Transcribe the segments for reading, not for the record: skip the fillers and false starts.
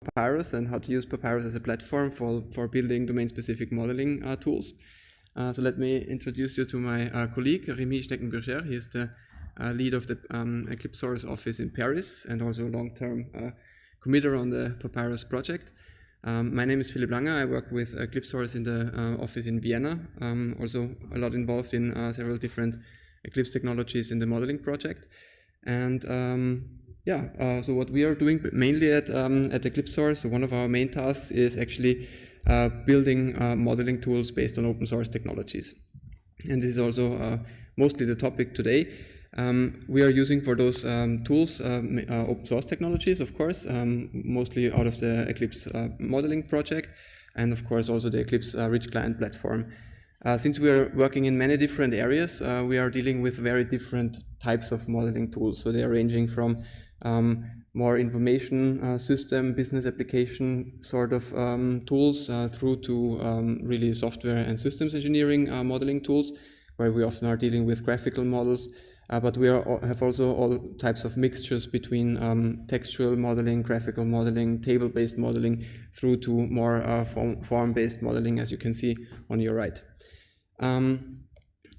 Papyrus and how to use Papyrus as a platform for building domain-specific modeling tools. So let me introduce you to my colleague, Remi Schnekenburger. He is the lead of the EclipseSource office in Paris and also a long-term committer on the Papyrus project. My name is Philipp Langer. I work with EclipseSource in the office in Vienna. Also a lot involved in several different Eclipse technologies in the modeling project. And so what we are doing mainly at EclipseSource, so one of our main tasks is actually building modeling tools based on open source technologies. And this is also mostly the topic today. We are using for those tools open source technologies, of course, mostly out of the Eclipse modeling project, and of course also the Eclipse Rich Client platform. Since we are working in many different areas, we are dealing with very different types of modeling tools. So they are ranging from more information system, business application sort of tools through to really software and systems engineering modeling tools, where we often are dealing with graphical models. But we have also all types of mixtures between textual modeling, graphical modeling, table-based modeling, through to more form-based modeling, as you can see on your right.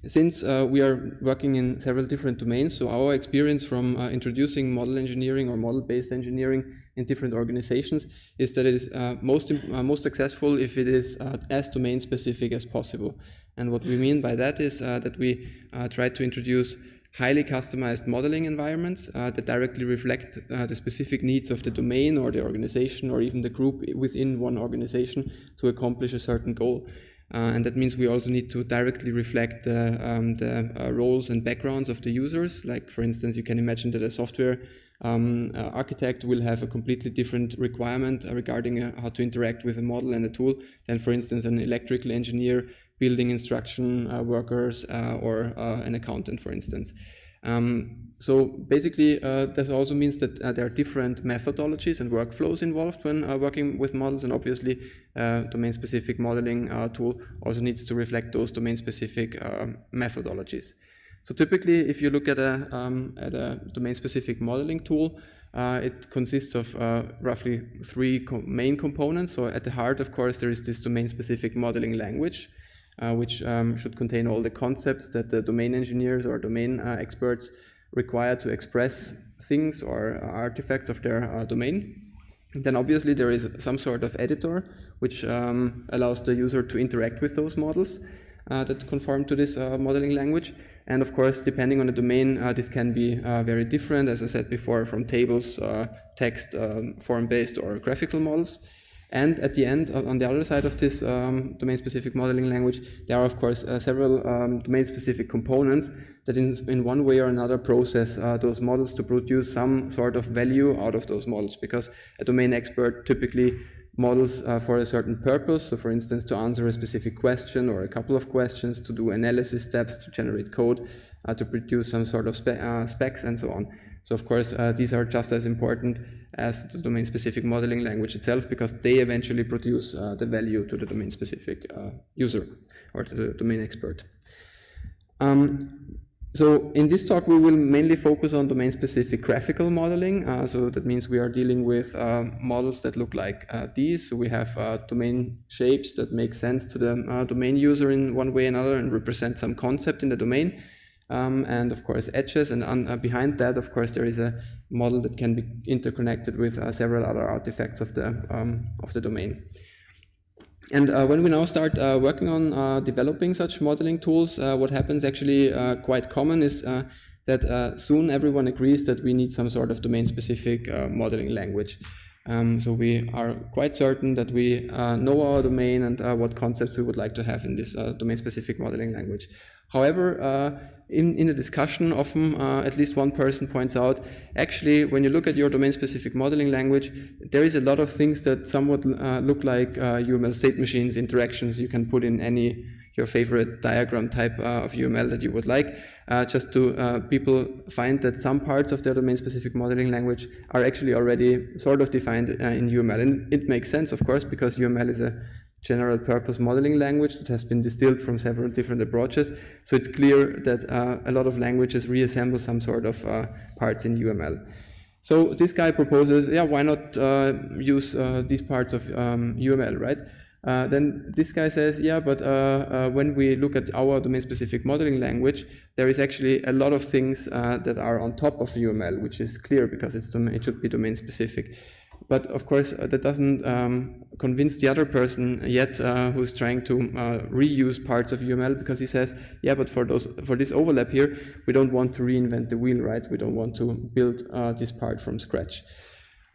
Since we are working in several different domains, so our experience from introducing model engineering or model-based engineering in different organizations is that it is most successful if it is as domain-specific as possible. And what we mean by that is that we try to introduce highly customized modeling environments that directly reflect the specific needs of the domain or the organization or even the group within one organization to accomplish a certain goal. And that means we also need to directly reflect the roles and backgrounds of the users. Like, for instance, you can imagine that a software architect will have a completely different requirement regarding how to interact with a model and a tool than, for instance, an electrical engineer, building instruction workers, or an accountant, for instance. So basically, that also means that there are different methodologies and workflows involved when working with models, and obviously domain-specific modeling tool also needs to reflect those domain-specific methodologies. So typically, if you look at a domain-specific modeling tool, it consists of roughly three main components. So at the heart, of course, there is this domain-specific modeling language, which should contain all the concepts that the domain engineers or domain experts require to express things or artifacts of their domain. And then obviously there is some sort of editor which allows the user to interact with those models that conform to this modeling language. And of course, depending on the domain, this can be very different, as I said before, from tables, text, form-based or graphical models. And at the end, on the other side of this domain-specific modeling language, there are, of course, several domain-specific components that in one way or another process those models to produce some sort of value out of those models, because a domain expert typically models for a certain purpose. So for instance, to answer a specific question or a couple of questions, to do analysis steps, to generate code, to produce some sort of specs and so on. So of course, these are just as important as the domain-specific modeling language itself, because they eventually produce the value to the domain-specific user or to the domain expert. So in this talk, we will mainly focus on domain-specific graphical modeling. So that means we are dealing with models that look like these. So we have domain shapes that make sense to the domain user in one way or another and represent some concept in the domain. And of course edges, and behind that, of course, there is a model that can be interconnected with several other artifacts of the domain. And when we now start working on developing such modeling tools, what happens actually quite common is that soon everyone agrees that we need some sort of domain-specific modeling language. So we are quite certain that we know our domain and what concepts we would like to have in this domain-specific modeling language. However, in a discussion, often at least one person points out, actually, when you look at your domain-specific modeling language, there is a lot of things that somewhat look like UML state machines interactions you can put in your favorite diagram type of UML that you would like. Just to people find that some parts of their domain-specific modeling language are actually already sort of defined in UML. And it makes sense, of course, because UML is a general purpose modeling language that has been distilled from several different approaches. So it's clear that a lot of languages reassemble some sort of parts in UML. So this guy proposes, yeah, why not use these parts of UML, right? Then this guy says, yeah, but when we look at our domain-specific modeling language, there is actually a lot of things that are on top of UML, which is clear because it should be domain-specific. But of course, that doesn't convince the other person yet who's trying to reuse parts of UML, because he says, yeah, but for this overlap here, we don't want to reinvent the wheel, right? We don't want to build this part from scratch.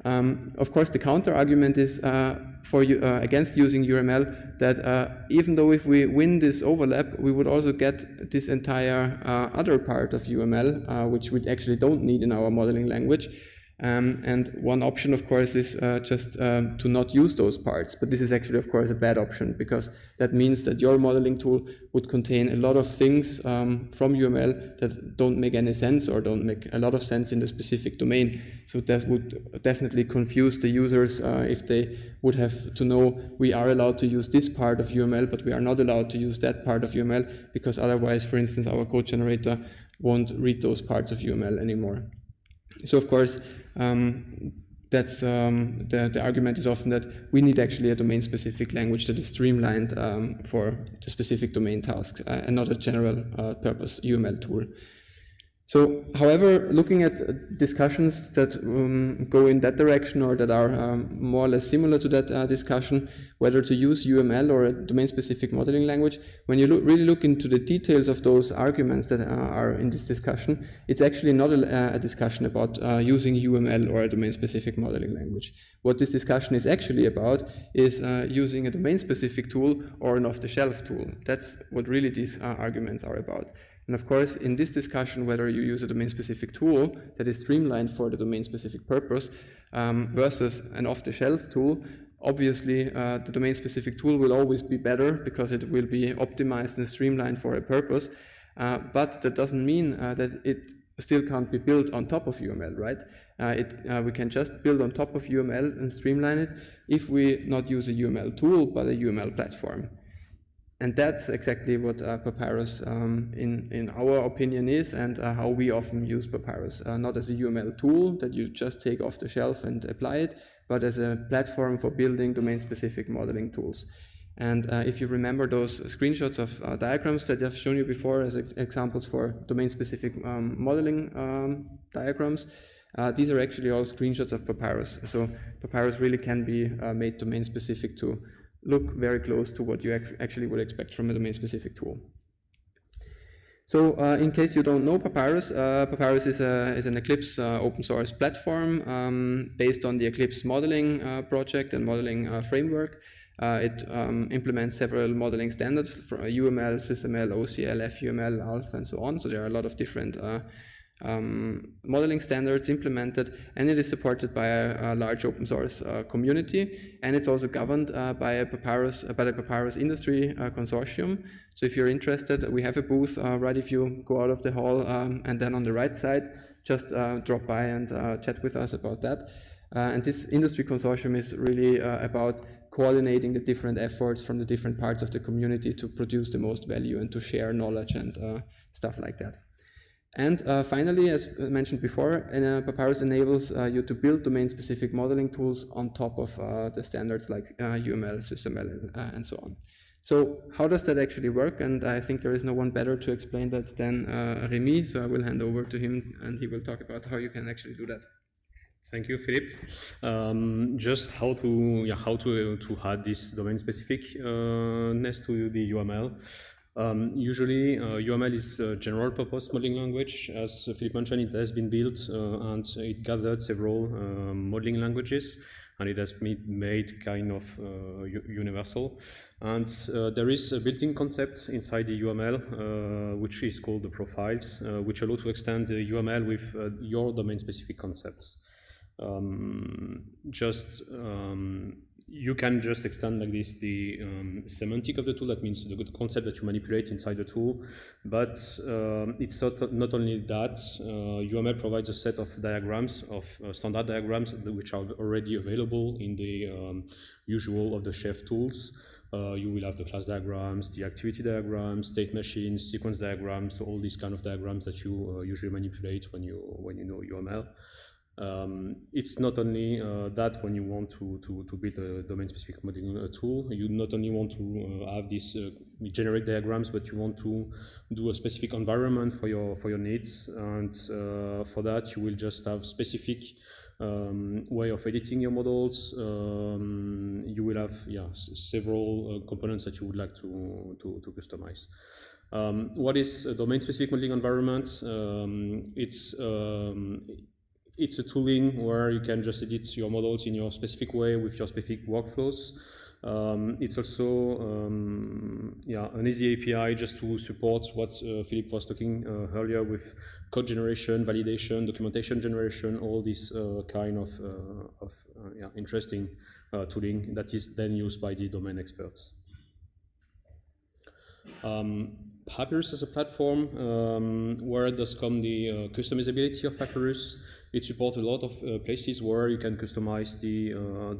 Of course, the counter argument is against using UML that even though if we win this overlap, we would also get this entire other part of UML, which we actually don't need in our modeling language. And one option, of course, is just to not use those parts. But this is actually, of course, a bad option, because that means that your modeling tool would contain a lot of things from UML that don't make any sense or don't make a lot of sense in the specific domain. So that would definitely confuse the users if they would have to know we are allowed to use this part of UML, but we are not allowed to use that part of UML, because otherwise, for instance, our code generator won't read those parts of UML anymore. So of course, that's the argument is often that we need actually a domain-specific language that is streamlined for the specific domain tasks and not a general purpose UML tool. So, however, looking at discussions that go in that direction or that are more or less similar to that discussion, whether to use UML or a domain-specific modeling language, when you really look into the details of those arguments that are in this discussion, it's actually not a discussion about using UML or a domain-specific modeling language. What this discussion is actually about is using a domain-specific tool or an off-the-shelf tool. That's what really these arguments are about. And of course, in this discussion, whether you use a domain-specific tool that is streamlined for the domain-specific purpose versus an off-the-shelf tool, obviously the domain-specific tool will always be better because it will be optimized and streamlined for a purpose. But that doesn't mean that it still can't be built on top of UML, right? We can just build on top of UML and streamline it if we not use a UML tool, but a UML platform. And that's exactly what Papyrus, in our opinion, is, and how we often use Papyrus. Not as a UML tool that you just take off the shelf and apply it, but as a platform for building domain-specific modeling tools. And if you remember those screenshots of diagrams that I've shown you before as examples for domain-specific modeling diagrams, these are actually all screenshots of Papyrus. So Papyrus really can be made domain-specific to look very close to what you actually would expect from a domain-specific tool. So in case you don't know Papyrus, Papyrus is an Eclipse open source platform based on the Eclipse modeling project and modeling framework. It implements several modeling standards for UML, SysML, OCL, FUML, ALF, and so on. So there are a lot of different modeling standards implemented, and it is supported by a large open source community, and it's also governed by the Papyrus industry consortium. So if you're interested, we have a booth right if you go out of the hall, and then on the right side, just drop by and chat with us about that. And this industry consortium is really about coordinating the different efforts from the different parts of the community to produce the most value and to share knowledge and stuff like that. And finally, as mentioned before, Papyrus enables you to build domain-specific modeling tools on top of the standards like UML, SysML, and so on. So how does that actually work? And I think there is no one better to explain that than Remi, so I will hand over to him and he will talk about how you can actually do that. Thank you, Philip. Just how to add this domain-specificness to the UML. Usually, UML is a general purpose modeling language. As Philip mentioned, it has been built and it gathered several modeling languages, and it has been made kind of universal. And there is a built-in concept inside the UML, which is called the profiles, which allow to extend the UML with your domain-specific concepts. You can just extend like this the semantic of the tool. That means the concept that you manipulate inside the tool. But it's not only that. UML provides a set of diagrams, of standard diagrams, which are already available in the usual off-the-shelf tools. You will have the class diagrams, the activity diagrams, state machines, sequence diagrams, so all these kind of diagrams that you usually manipulate when you know UML. It's not only that when you want to build a domain-specific modeling tool, you not only want to have these generic diagrams, but you want to do a specific environment for your needs, and for that you will just have specific way of editing your models. You will have several components that you would like to customize. What is a domain-specific modeling environment? It's a tooling where you can just edit your models in your specific way with your specific workflows. It's also an easy API just to support what Philippe was talking earlier with code generation, validation, documentation generation, all this kind of interesting tooling that is then used by the domain experts. Papyrus as a platform, where does come the customizability of Papyrus? It supports a lot of places where you can customize the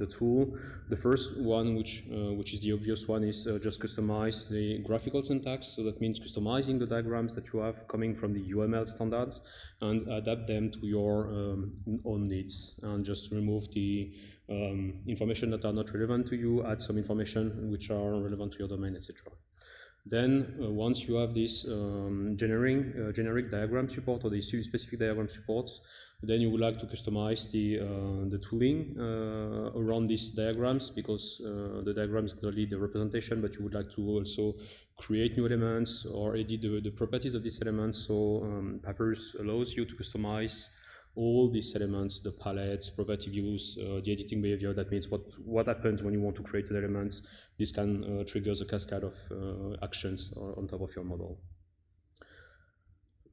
tool. The first one, which is the obvious one, is just customize the graphical syntax. So that means customizing the diagrams that you have coming from the UML standards and adapt them to your own needs, and just remove the information that are not relevant to you, add some information which are relevant to your domain, etc. Then once you have this generic diagram support or the specific diagram support, then you would like to customize the tooling around these diagrams, because the diagram is not only the representation, but you would like to also create new elements or edit the properties of these elements. So Papyrus allows you to customize all these elements, the palettes, property views, the editing behavior. That means what happens when you want to create an element. This can trigger a cascade of actions on top of your model.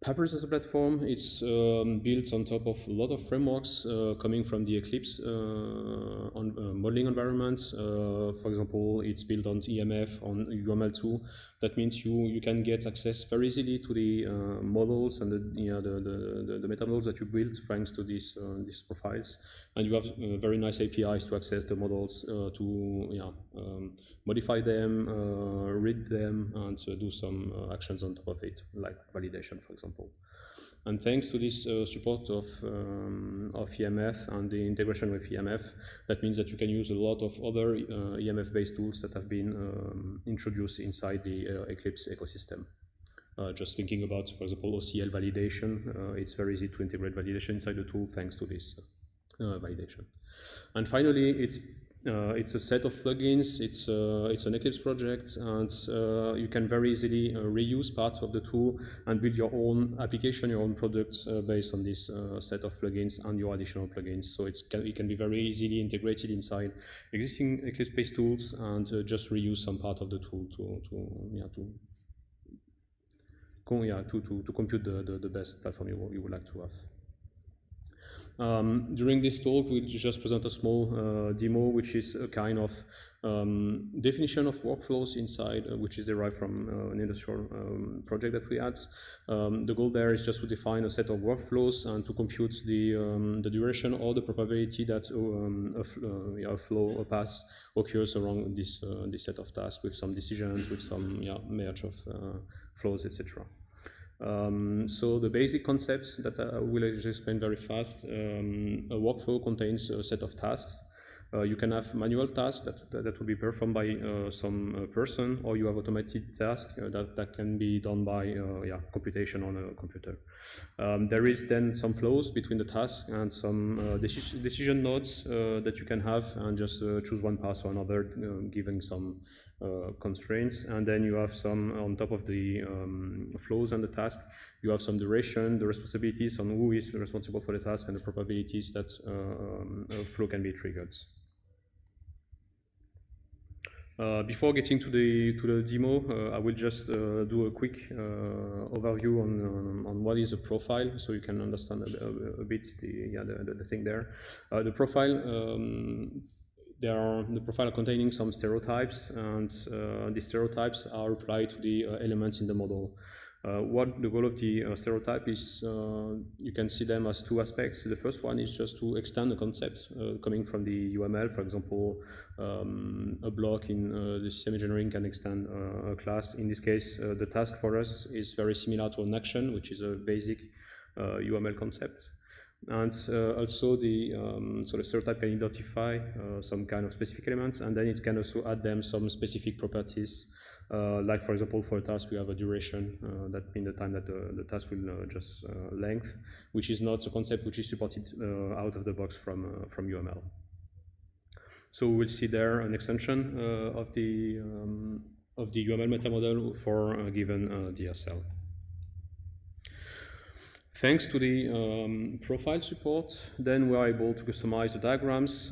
Papyrus as a platform, it's built on top of a lot of frameworks coming from the Eclipse modeling environment. For example, it's built on EMF, on UML2. That means you can get access very easily to the models and the meta models that you built thanks to these profiles. And you have very nice APIs to access the models, to modify them, read them, and do some actions on top of it, like validation, for example. And thanks to this support of EMF and the integration with EMF, that means that you can use a lot of other EMF-based tools that have been introduced inside the Eclipse ecosystem. Just thinking about, for example, OCL validation, it's very easy to integrate validation inside the tool thanks to this validation. And finally, it's a set of plugins. It's an Eclipse project, and you can very easily reuse parts of the tool and build your own application, your own product based on this set of plugins and your additional plugins. So it can be very easily integrated inside existing Eclipse-based tools, and just reuse some part of the tool to compute the best platform you would like to have. During this talk, we'll just present a small demo, which is a kind of definition of workflows inside, which is derived from an industrial project that we had. The goal there is just to define a set of workflows and to compute the duration or the probability that a path occurs around this set of tasks, with some decisions, with some merge of flows, etc. So the basic concepts that I will just explain very fast. A workflow contains a set of tasks. You can have manual tasks that will be performed by some person, or you have automated tasks that can be done by computation on a computer. There is then some flows between the tasks and some decision nodes that you can have, and just choose one path or another, given some constraints. And then you have some, on top of the flows and the task, you have some duration, the responsibilities on who is responsible for the task, and the probabilities that a flow can be triggered. Before getting to the demo, I will just do a quick overview on what is a profile, so you can understand a bit the thing there. The profile. The profile are containing some stereotypes, and these stereotypes are applied to the elements in the model. What the goal of the stereotype is, you can see them as two aspects. The first one is just to extend a concept coming from the UML. For example, a block in the system engineering can extend a class. In this case, the task for us is very similar to an action, which is a basic UML concept. And also the stereotype can identify some kind of specific elements, and then it can also add them some specific properties. Like for example, for a task we have a duration, that means the time that the task will just length, which is not a concept which is supported out of the box from UML. So we'll see there an extension of the UML meta model for a given DSL. Thanks to the profile support, then we are able to customize the diagrams.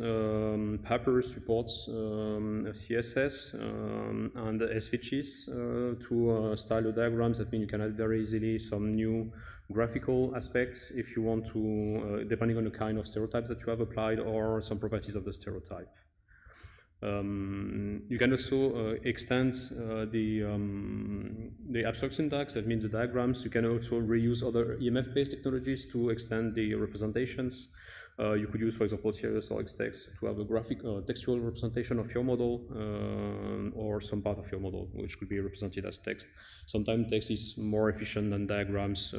Papyrus supports CSS and SVGs to style the diagrams. That means you can add very easily some new graphical aspects if you want to, depending on the kind of stereotypes that you have applied or some properties of the stereotype. You can also extend the abstract syntax, that means the diagrams. You can also reuse other EMF-based technologies to extend the representations. You could use, for example, CSS or XText to have a graphic textual representation of your model or some part of your model, which could be represented as text. Sometimes text is more efficient than diagrams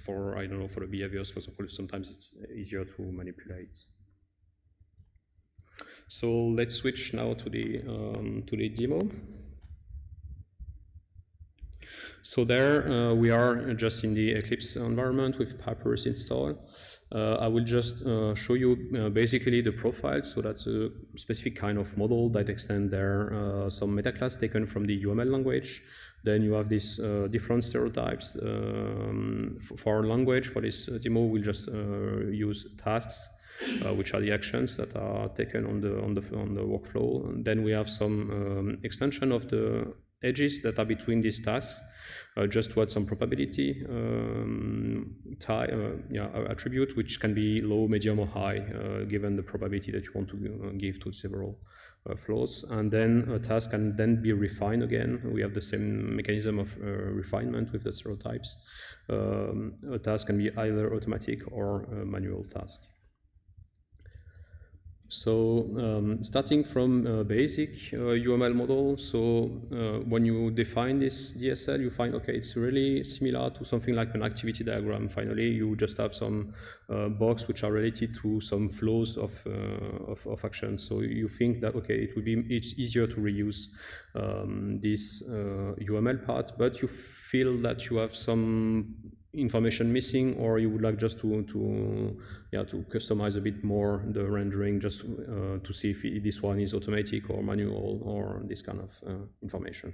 for, I don't know, for the behaviors, for example. Sometimes it's easier to manipulate. So let's switch now to the demo. So there we are just in the Eclipse environment with Papyrus installed. I will just show you basically the profile. So that's a specific kind of model that extend there some meta class taken from the UML language. Then you have these different stereotypes. For our language, for this demo, we'll just use tasks. Which are the actions that are taken on the workflow. And then we have some extension of the edges that are between these tasks, just to add some probability attribute, which can be low, medium, or high, given the probability that you want to give to several flows. And then a task can then be refined again. We have the same mechanism of refinement with the stereotypes. A task can be either automatic or a manual task. So starting from basic UML model, so when you define this DSL, you find, okay, it's really similar to something like an activity diagram. Finally, you just have some box which are related to some flows of actions. So you think that, okay, it's easier to reuse this UML part, but you feel that you have some information missing, or you would like just to customize a bit more the rendering, just to see if this one is automatic or manual or this kind of information.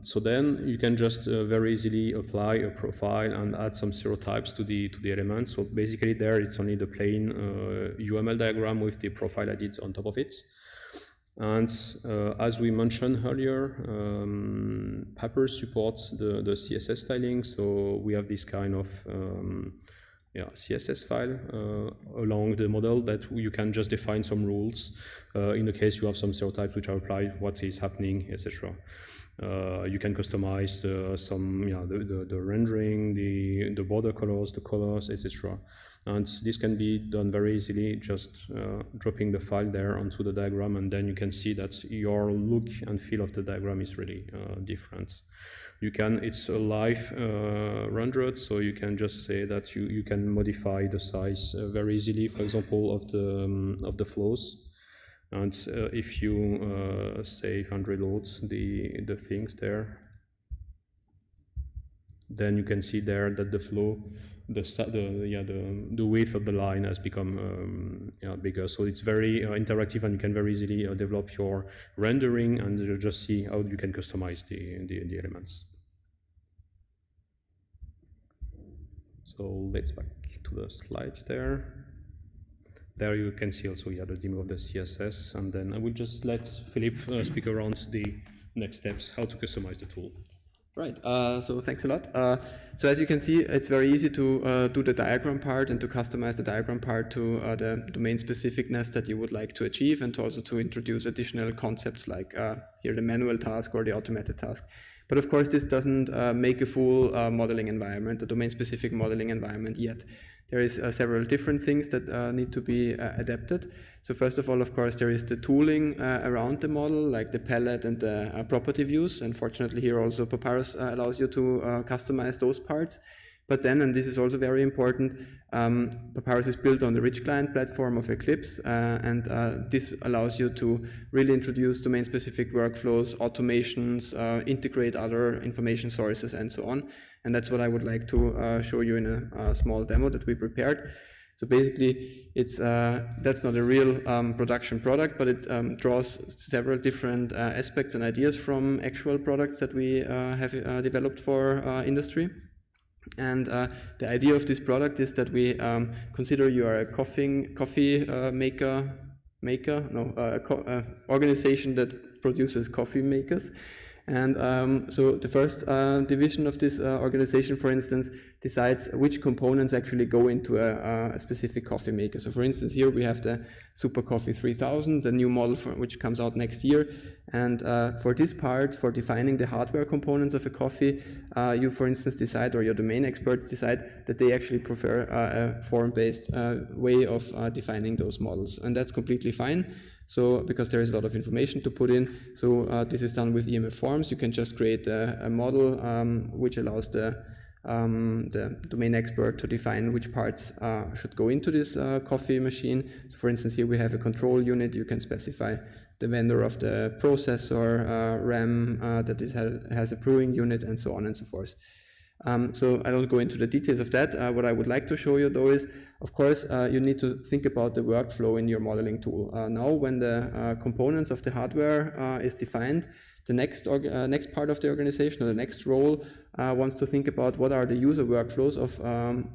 So then you can just very easily apply a profile and add some stereotypes to the elements. So basically there it's only the plain UML diagram with the profile added on top of it. And as we mentioned earlier, Papyrus supports the CSS styling, so we have this kind of CSS file along the model that you can just define some rules. In the case you have some stereotypes which are applied, what is happening, etc. You can customize the rendering, the border colors, etc. And this can be done very easily, just dropping the file there onto the diagram, and then you can see that your look and feel of the diagram is really different. It's a live rendered, so you can just say that you can modify the size very easily, for example, of the flows. And if you save and reload the things there, then you can see there that the flow, the width of the line has become bigger. So it's very interactive, and you can very easily develop your rendering and just see how you can customize the elements. So let's back to the slides there. There you can see also the demo of the CSS, and then I will just let Philippe speak around the next steps, how to customize the tool. Right, so thanks a lot. So as you can see, it's very easy to do the diagram part and to customize the diagram part to the domain specificness that you would like to achieve, and also to introduce additional concepts like here the manual task or the automated task. But of course, this doesn't make a full modeling environment, the domain-specific modeling environment yet. There is several different things that need to be adapted. So first of all, of course, there is the tooling around the model, like the palette and the property views. And fortunately here also Papyrus allows you to customize those parts. But then, and this is also very important, Papyrus is built on the rich client platform of Eclipse, and this allows you to really introduce domain-specific workflows, automations, integrate other information sources, and so on. And that's what I would like to show you in a small demo that we prepared. So basically, it's that's not a real production product, but it draws several different aspects and ideas from actual products that we have developed for industry. And the idea of this product is that we consider you are a coffee organization that produces coffee makers. And so the first division of this organization, for instance, decides which components actually go into a specific coffee maker. So for instance, here we have the Super Coffee 3000, the new model which comes out next year. And for this part, for defining the hardware components of a coffee, you, for instance, decide, or your domain experts decide, that they actually prefer a form-based way of defining those models. And that's completely fine. So, because there is a lot of information to put in, so this is done with EMF forms. You can just create a model which allows the domain expert to define which parts should go into this coffee machine. So, for instance, here we have a control unit. You can specify the vendor of the processor, RAM, that it has a brewing unit, and so on and so forth. So I don't go into the details of that. What I would like to show you, though, is, of course, you need to think about the workflow in your modeling tool. Now, when the components of the hardware is defined, the next part of the organization, or the next role, wants to think about what are the user workflows of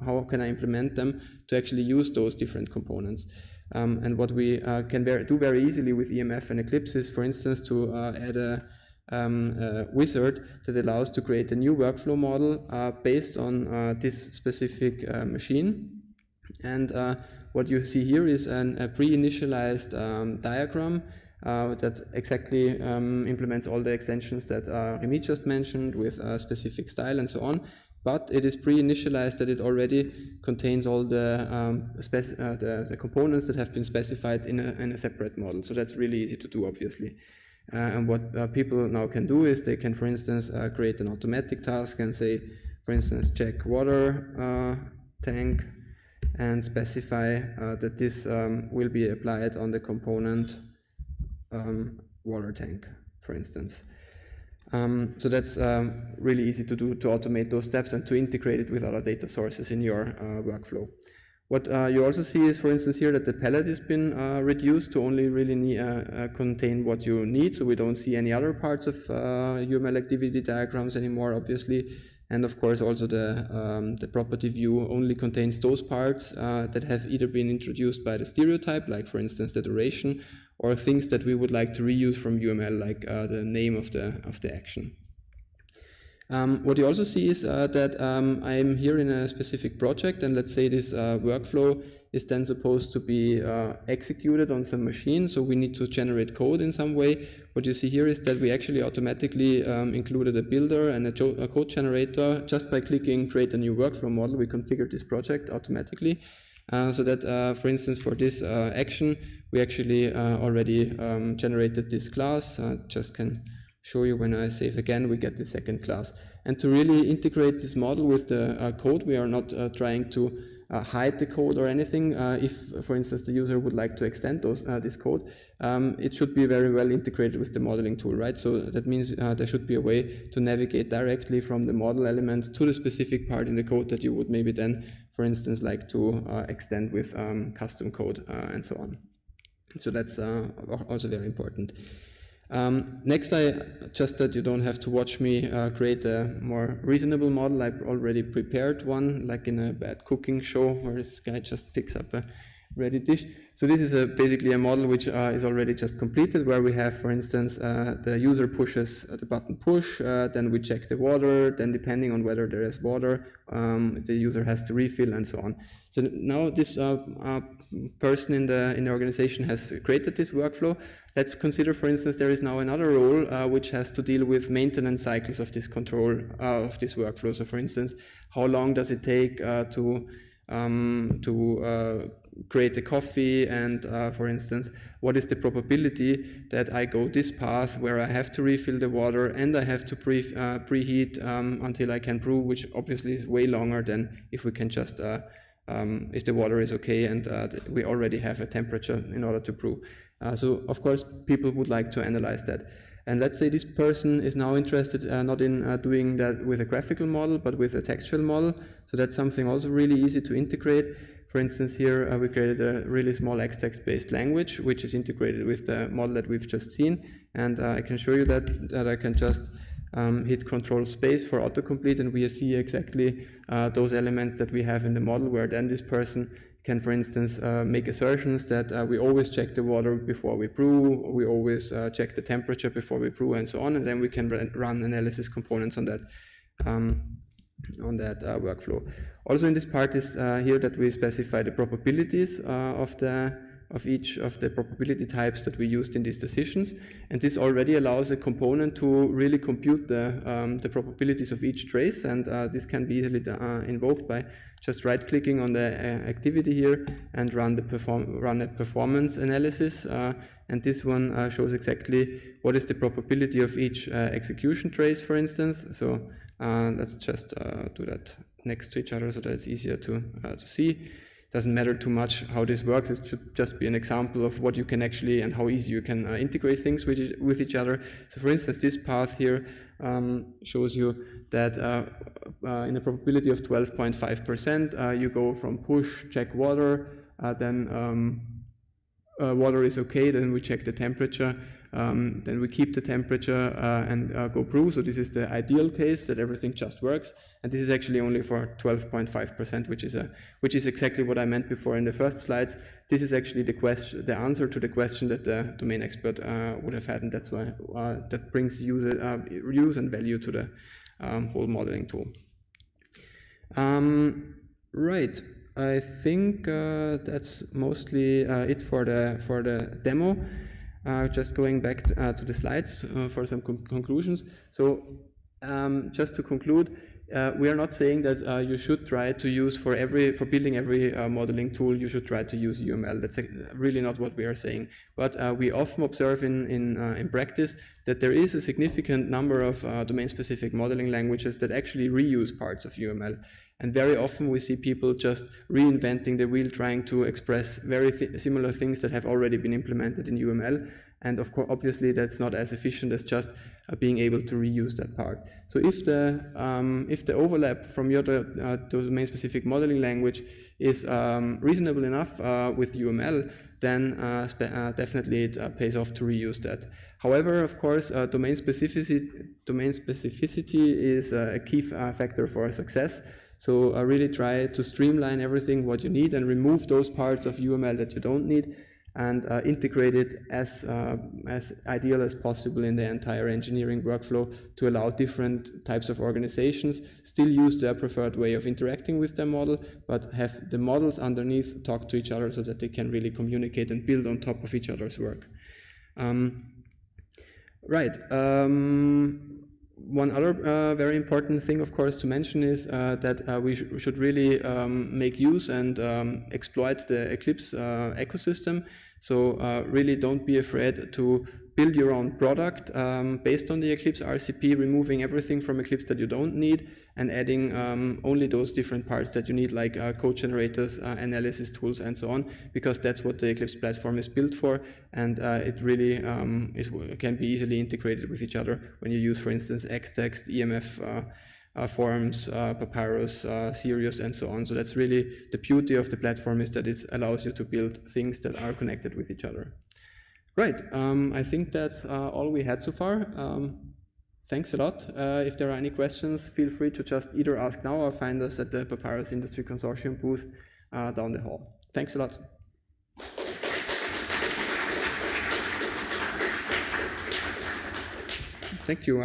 how can I implement them to actually use those different components. And what we can do very easily with EMF and Eclipse is, for instance, to add a wizard that allows to create a new workflow model based on this specific machine. And what you see here is a pre-initialized diagram that exactly implements all the extensions that Remi just mentioned with a specific style and so on. But it is pre-initialized that it already contains all the components that have been specified in a separate model. So that's really easy to do, obviously. And what people now can do is they can, for instance, create an automatic task and say, for instance, check water tank, and specify that this will be applied on the component water tank, for instance. So that's really easy to do, to automate those steps and to integrate it with other data sources in your workflow. What you also see is, for instance, here that the palette has been reduced to only really contain what you need. So we don't see any other parts of UML activity diagrams anymore, obviously. And of course, also the property view only contains those parts that have either been introduced by the stereotype, like for instance the duration, or things that we would like to reuse from UML, like the name of the action. What you also see is that I'm here in a specific project, and let's say this workflow is then supposed to be executed on some machine, so we need to generate code in some way. What you see here is that we actually automatically included a builder and a code generator. Just by clicking create a new workflow model, we configured this project automatically, so that, for instance, for this action, we actually already generated this class. Just can show you when I save again, we get the second class. And to really integrate this model with the code, we are not trying to hide the code or anything. If, for instance, the user would like to extend this code, it should be very well integrated with the modeling tool, right? So that means there should be a way to navigate directly from the model element to the specific part in the code that you would maybe then, for instance, like to extend with custom code and so on. So that's also very important. Next, just that you don't have to watch me create a more reasonable model, I've already prepared one, like in a bad cooking show where this guy just picks up a ready dish. So this is basically a model which is already just completed, where we have, for instance, the user pushes the button push, then we check the water, then depending on whether there is water, the user has to refill and so on. So now this person in the organization has created this workflow. Let's consider, for instance, there is now another role which has to deal with maintenance cycles of this control of this workflow. So, for instance, how long does it take to create the coffee, and for instance, what is the probability that I go this path where I have to refill the water and I have to preheat until I can brew, which obviously is way longer than if we can just, if the water is okay and we already have a temperature in order to brew. So of course people would like to analyze that. And let's say this person is now interested not in doing that with a graphical model, but with a textual model. So that's something also really easy to integrate. For instance, here we created a really small xtext-based language, which is integrated with the model that we've just seen. And I can show you that I can just hit Control Space for autocomplete, and we see exactly those elements that we have in the model, where then this person can, for instance, make assertions that we always check the water before we brew, we always check the temperature before we brew, and so on, and then we can run analysis components on that workflow. Also in this part is here that we specify the probabilities of each of the probability types that we used in these decisions, and this already allows a component to really compute the probabilities of each trace, and this can be easily invoked by just right-clicking on the activity here and run a performance analysis, and this one shows exactly what is the probability of each execution trace, for instance. So let's just do that next to each other so that it's easier to see. Doesn't matter too much how this works. It should just be an example of what you can actually and how easy you can integrate things with each other. So for instance, this path here shows you that in a probability of 12.5%, you go from push, check water, then water is okay, then we check the temperature, then we keep the temperature and go brew. So this is the ideal case, that everything just works. And this is actually only for 12.5%, which is exactly what I meant before in the first slides. This is actually the answer to the question that the domain expert would have had, and that's why that brings use and value to the whole modeling tool. Right. I think that's mostly it for the demo. Just going back to the slides for some conclusions. So just to conclude, we are not saying that you should try to use for building every modeling tool, you should try to use UML. That's really not what we are saying. But we often observe in practice that there is a significant number of domain-specific modeling languages that actually reuse parts of UML. And very often we see people just reinventing the wheel, trying to express very similar things that have already been implemented in UML. And of course, obviously, that's not as efficient as just being able to reuse that part. So if the overlap from your domain-specific modeling language is reasonable enough with UML, then definitely it pays off to reuse that. However, of course, domain specificity is a key factor for success. So really try to streamline everything what you need and remove those parts of UML that you don't need, and integrate it as ideal as possible in the entire engineering workflow to allow different types of organizations still use their preferred way of interacting with their model, but have the models underneath talk to each other so that they can really communicate and build on top of each other's work. Right. One other very important thing, of course, to mention is that we should really make use and exploit the Eclipse ecosystem. So really don't be afraid to build your own product based on the Eclipse RCP, removing everything from Eclipse that you don't need and adding only those different parts that you need, like code generators, analysis tools, and so on, because that's what the Eclipse platform is built for, and it really can be easily integrated with each other when you use, for instance, Xtext, EMF, Forms, Papyrus, Sirius, and so on. So that's really the beauty of the platform, is that it allows you to build things that are connected with each other. Right, I think that's all we had so far. Thanks a lot. If there are any questions, feel free to just either ask now or find us at the Papyrus Industry Consortium booth down the hall. Thanks a lot. Thank you.